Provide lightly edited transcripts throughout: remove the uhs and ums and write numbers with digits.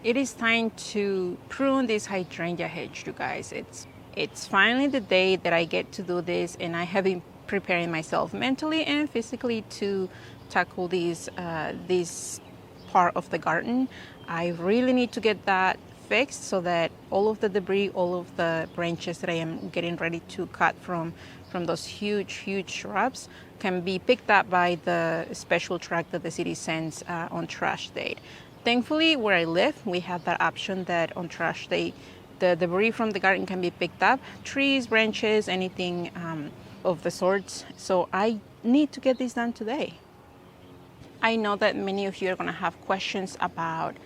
It is time to prune this hydrangea hedge, you guys. It's finally the day that I get to do this, and I have been preparing myself mentally and physically to tackle this part of the garden. I really need to get that fixed so that all of the debris, all of the branches that I am getting ready to cut from those huge shrubs can be picked up by the special truck that the city sends on trash day. Thankfully, where I live, we have that option that on trash day, the debris from the garden can be picked up, trees, branches, anything of the sorts. So I need to get this done today. I know that many of you are going to have questions about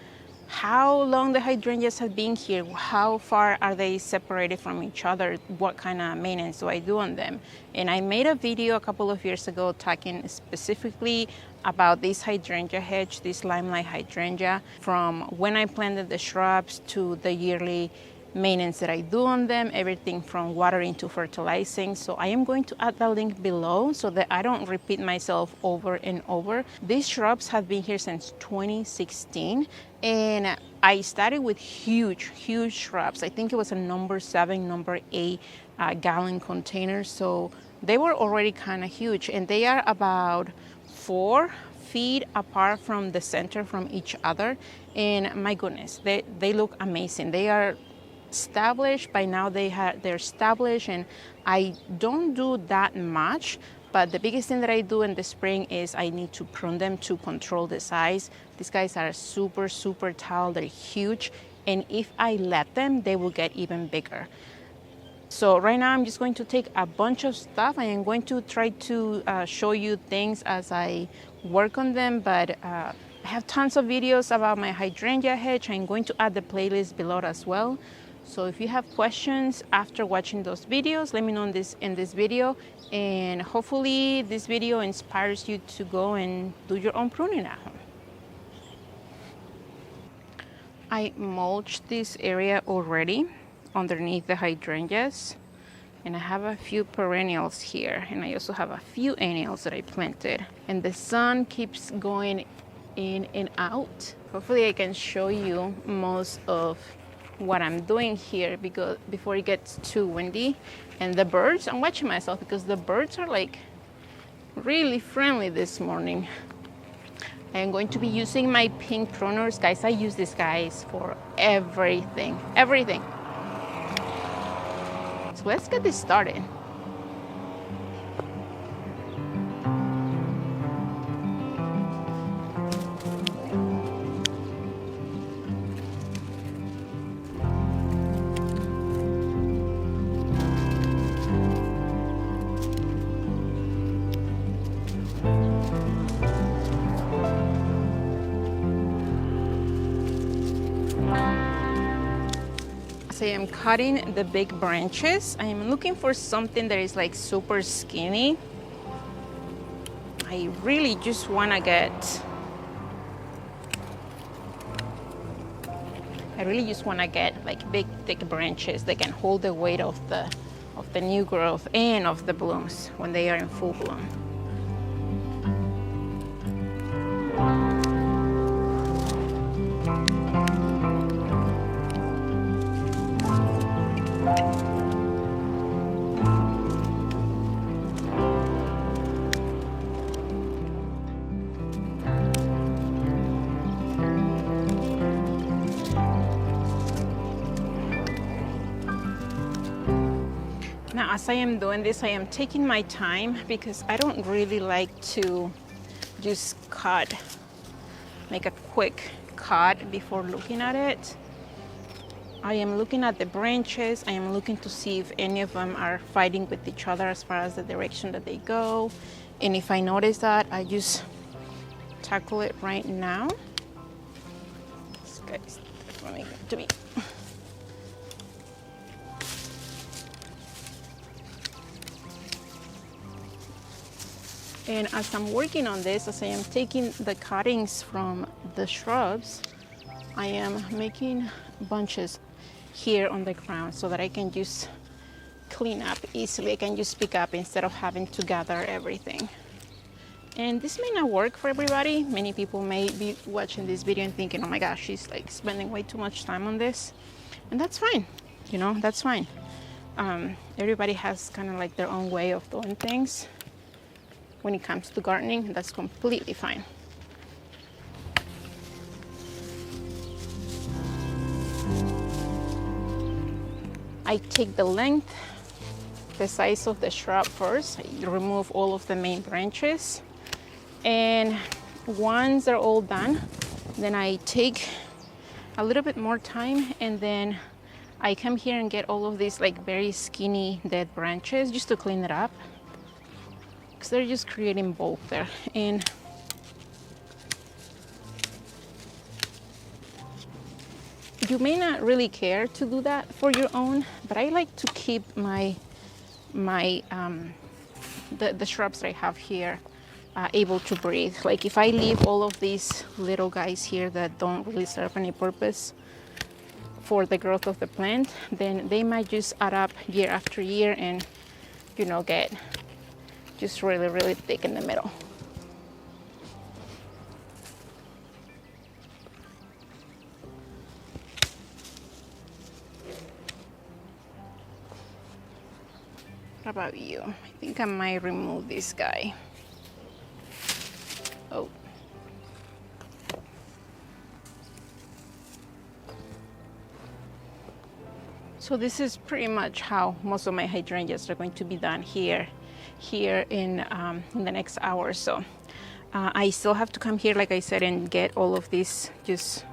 how long the hydrangeas have been here, how far are they separated from each other, what kind of maintenance do I do on them. And I made a video a couple of years ago talking specifically about this hydrangea hedge, this limelight hydrangea, from when I planted the shrubs to the yearly maintenance that I do on them, everything from watering to fertilizing. So I am going to add the link below so that I don't repeat myself over and over. These shrubs have been here since 2016, and I started with huge shrubs. I think it was a number 7, number 8 gallon container. So they were already kind of huge, and they are about 4 feet apart from the center from each other. And my goodness, they look amazing. They are established by now. They're established, and I don't do that much, but the biggest thing that I do in the spring is I need to prune them to control the size. These guys are super tall, they're huge, and if I let them, they will get even bigger. So right now I'm just going to take a bunch of stuff. I am going to try to show you things as I work on them, but I have tons of videos about my hydrangea hedge. I'm going to add the playlist below as well. So if you have questions after watching those videos, let me know in this video, and hopefully this video inspires you to go and do your own pruning at home. I mulched this area already underneath the hydrangeas, and I have a few perennials here, and I also have a few annuals that I planted, and the sun keeps going in and out. Hopefully I can show you most of what I'm doing here because before it gets too windy. And the birds, I'm watching myself because the birds are like really friendly this morning. I am going to be using my pink pruners. Guys, I use these guys for everything. So let's get this started. I am cutting the big branches. I am looking for something that is like super skinny. I really just want to get like big thick branches that can hold the weight of the new growth and of the blooms when they are in full bloom. Now, as I am doing this, I am taking my time because I don't really like to just make a quick cut before looking at it. I am looking at the branches. I am looking to see if any of them are fighting with each other as far as the direction that they go. And if I notice that, I just tackle it right now. This guy's definitely good to me. And as I'm working on this, as I am taking the cuttings from the shrubs, I am making bunches here on the ground so that I can just clean up easily. I can just pick up instead of having to gather everything. And this may not work for everybody. Many people may be watching this video and thinking, oh my gosh, she's like spending way too much time on this. And that's fine, you know, that's fine. Everybody has kind of like their own way of doing things when it comes to gardening, and that's completely fine. I take the length, the size of the shrub first. I remove all of the main branches. And once they're all done, then I take a little bit more time, and then I come here and get all of these like very skinny dead branches just to clean it up, because they're just creating bulk there. And you may not really care to do that for your own, but I like to keep the shrubs that I have here able to breathe. Like if I leave all of these little guys here that don't really serve any purpose for the growth of the plant, then they might just add up year after year and, you know, get just really, really thick in the middle. What about you? I think I might remove this guy. Oh. So this is pretty much how most of my hydrangeas are going to be done here in the next hour or so. I still have to come here, like I said, and get all of these just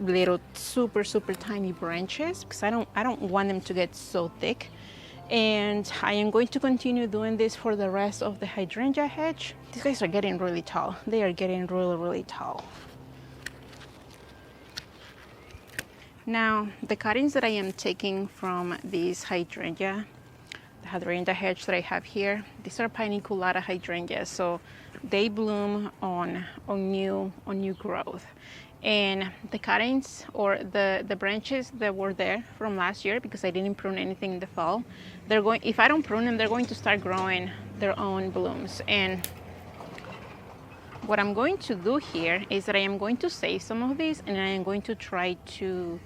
little super tiny branches, because I don't want them to get so thick. And I am going to continue doing this for the rest of the hydrangea hedge. These guys are getting really tall. They are getting really tall. Now, the cuttings that I am taking from this hydrangea, the hydrangea hedge that I have here, these are paniculata hydrangeas. So they bloom on new growth. And the cuttings or the branches that were there from last year, because I didn't prune anything in the fall, they're going, if I don't prune them, they're going to start growing their own blooms. And what I'm going to do here is that I am going to save some of these, and I am going to try to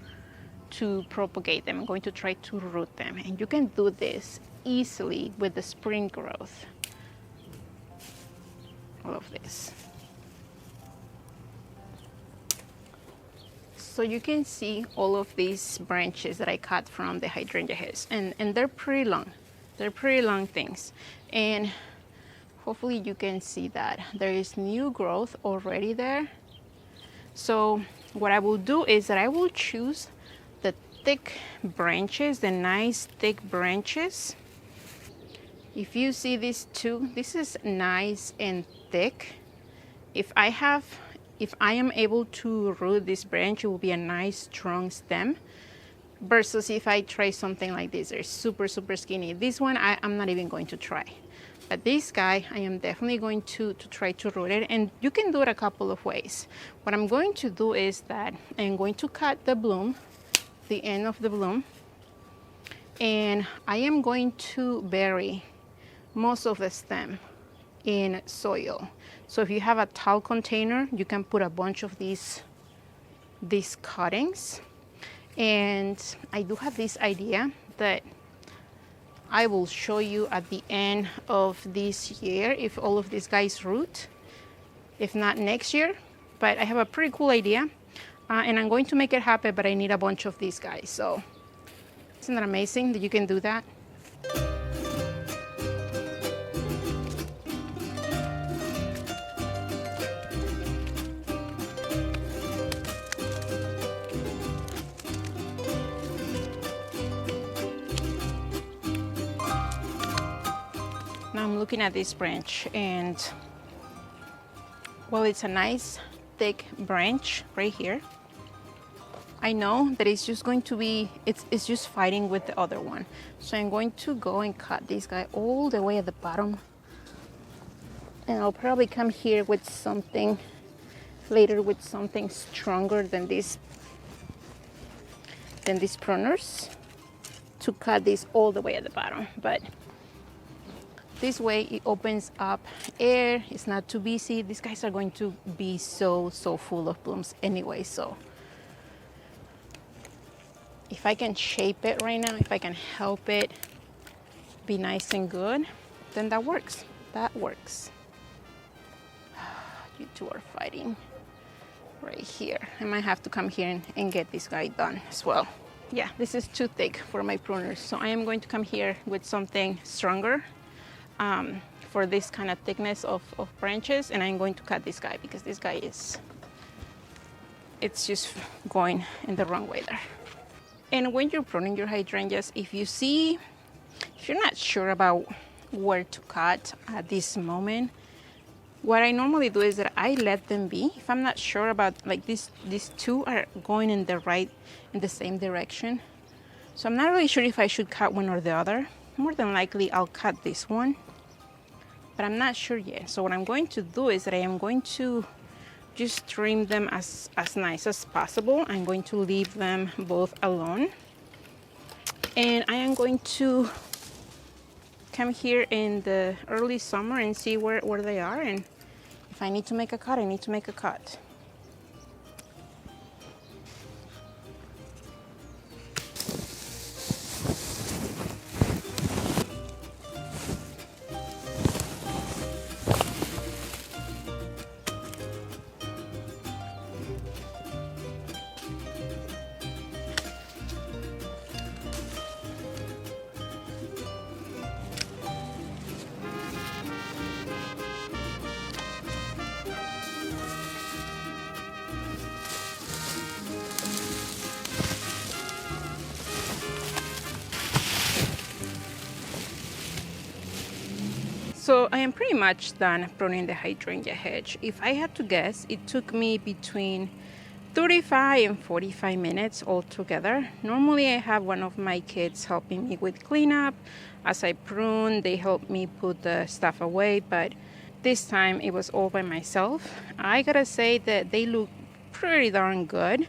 propagate them. I'm going to try to root them. And you can do this easily with the spring growth. All of this. So you can see all of these branches that I cut from the hydrangea hedge, and they're pretty long. They're pretty long things. And hopefully you can see that there is new growth already there. So what I will do is that I will choose the thick branches, the nice thick branches. If you see these two, this is nice and thick. If I am able to root this branch, it will be a nice strong stem, versus if I try something like this, they're super skinny. This one I'm not even going to try, but this guy I am definitely going to try to root it. And you can do it a couple of ways. What I'm going to do is that I'm going to cut the bloom, the end of the bloom, and I am going to bury most of the stem in soil. So if you have a tall container, you can put a bunch of these cuttings. And I do have this idea that I will show you at the end of this year if all of these guys root, if not next year. But I have a pretty cool idea, and I'm going to make it happen, but I need a bunch of these guys. So isn't that amazing that you can do that? Now I'm looking at this branch, and well, it's a nice thick branch right here. I know that it's just going to be, it's just fighting with the other one. So I'm going to go and cut this guy all the way at the bottom. And I'll probably come here with something later, with something stronger than these pruners, to cut this all the way at the bottom. But This way it opens up air, it's not too busy. These guys are going to be so full of blooms anyway. So if I can shape it right now, if I can help it be nice and good, then that works. That works. You two are fighting right here. I might have to come here and get this guy done as well. Yeah, this is too thick for my pruners. So I am going to come here with something stronger for this kind of thickness of branches, and I'm going to cut this guy because this guy it's just going in the wrong way there. And when you're pruning your hydrangeas, if you're not sure about where to cut at this moment, what I normally do is that I let them be. If I'm not sure about, like, these two are going in the same direction, so I'm not really sure if I should cut one or the other. More than likely I'll cut this one, but I'm not sure yet. So what I'm going to do is that I am going to just trim them as nice as possible. I'm going to leave them both alone, and I am going to come here in the early summer and see where they are, and if I need to make a cut, I need to make a cut. So I am pretty much done pruning the hydrangea hedge. If I had to guess, it took me between 35 and 45 minutes altogether. Normally I have one of my kids helping me with cleanup. As I prune, they help me put the stuff away, but this time it was all by myself. I gotta say that they look pretty darn good.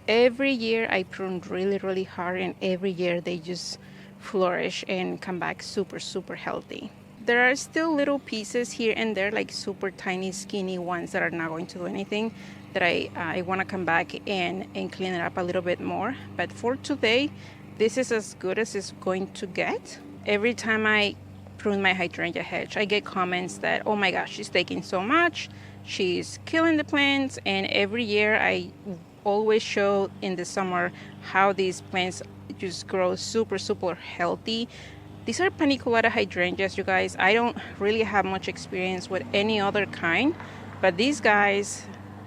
Every year I prune really hard, and every year they just flourish and come back super healthy. There are still little pieces here and there, like super tiny skinny ones that are not going to do anything, that I want to come back and clean it up a little bit more. But for today, this is as good as it's going to get. Every time I prune my hydrangea hedge, I get comments that, oh my gosh, she's taking so much, she's killing the plants. And every year I always show in the summer how these plants just grow super healthy. These are paniculata hydrangeas, you guys. I don't really have much experience with any other kind, but these guys,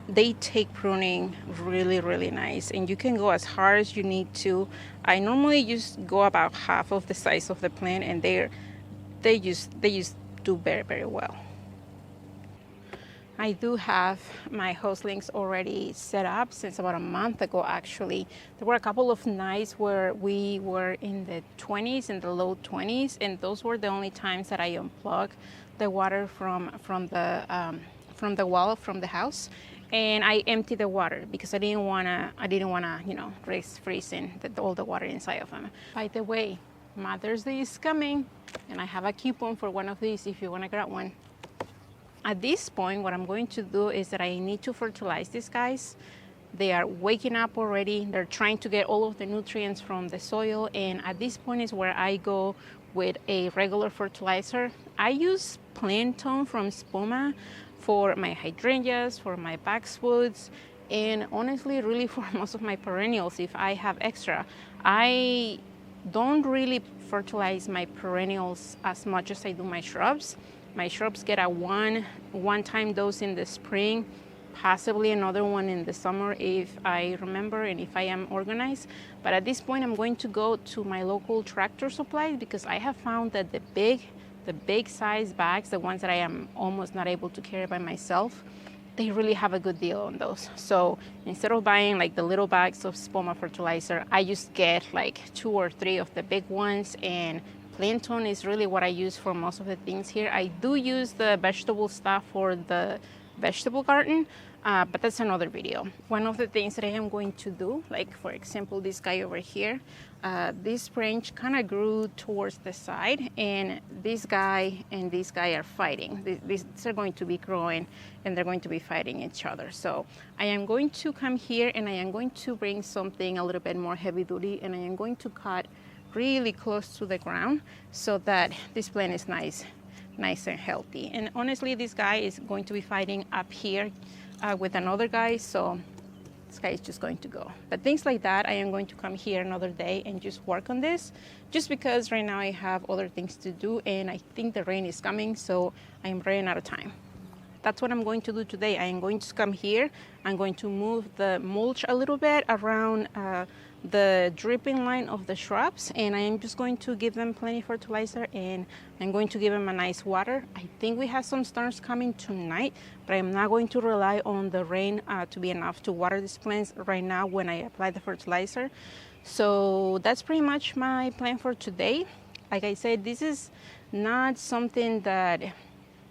they take pruning really nice, and you can go as hard as you need to. I normally just go about half of the size of the plant, and they just do very well. I do have my hoselings already set up since about a month ago, actually. There were a couple of nights where we were in the 20s, in the low 20s, and those were the only times that I unplugged the water from the wall from the house, and I emptied the water because I didn't wanna risk freezing all the water inside of them. By the way, Mother's Day is coming, and I have a coupon for one of these if you wanna grab one. At this point, what I'm going to do is that I need to fertilize these guys. They are waking up already. They're trying to get all of the nutrients from the soil, and at this point is where I go with a regular fertilizer. I use Plain Tone from Spuma for my hydrangeas, for my boxwoods, and honestly, really for most of my perennials if I have extra. I don't really fertilize my perennials as much as I do my shrubs. My shrubs get a one-time dose in the spring, possibly another one in the summer if I remember and if I am organized. But at this point, I'm going to go to my local Tractor Supply because I have found that the big size bags, the ones that I am almost not able to carry by myself, they really have a good deal on those. So instead of buying like the little bags of Spuma fertilizer, I just get like 2 or 3 of the big ones, and Plain Tone is really what I use for most of the things here. I do use the vegetable stuff for the vegetable garden, but that's another video. One of the things that I am going to do, like for example this guy over here, this branch kind of grew towards the side, and this guy and this guy are fighting. These are going to be growing and they're going to be fighting each other. So I am going to come here and I am going to bring something a little bit more heavy duty, and I am going to cut really close to the ground so that this plant is nice and healthy. And honestly, this guy is going to be fighting up here with another guy, so this guy is just going to go. But things like that, I am going to come here another day and just work on this, just because right now I have other things to do and I think the rain is coming, so I am running out of time. That's what I'm going to do today. I am going to come here. I'm going to move the mulch a little bit around the dripping line of the shrubs, and I am just going to give them plenty of fertilizer, and I'm going to give them a nice water. I think we have some storms coming tonight, but I'm not going to rely on the rain to be enough to water these plants right now when I apply the fertilizer. So that's pretty much my plan for today. Like I said, this is not something that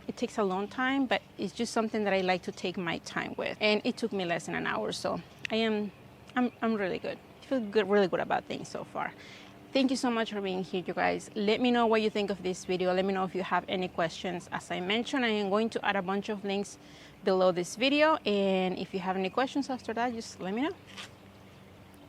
it takes a long time, but it's just something that I like to take my time with, and it took me less than an hour, so I'm really good. I feel good, really good about things so far. Thank you so much for being here, you guys. Let me know what you think of this video. Let me know if you have any questions. As I mentioned, I am going to add a bunch of links below this video, and if you have any questions after that, just let me know.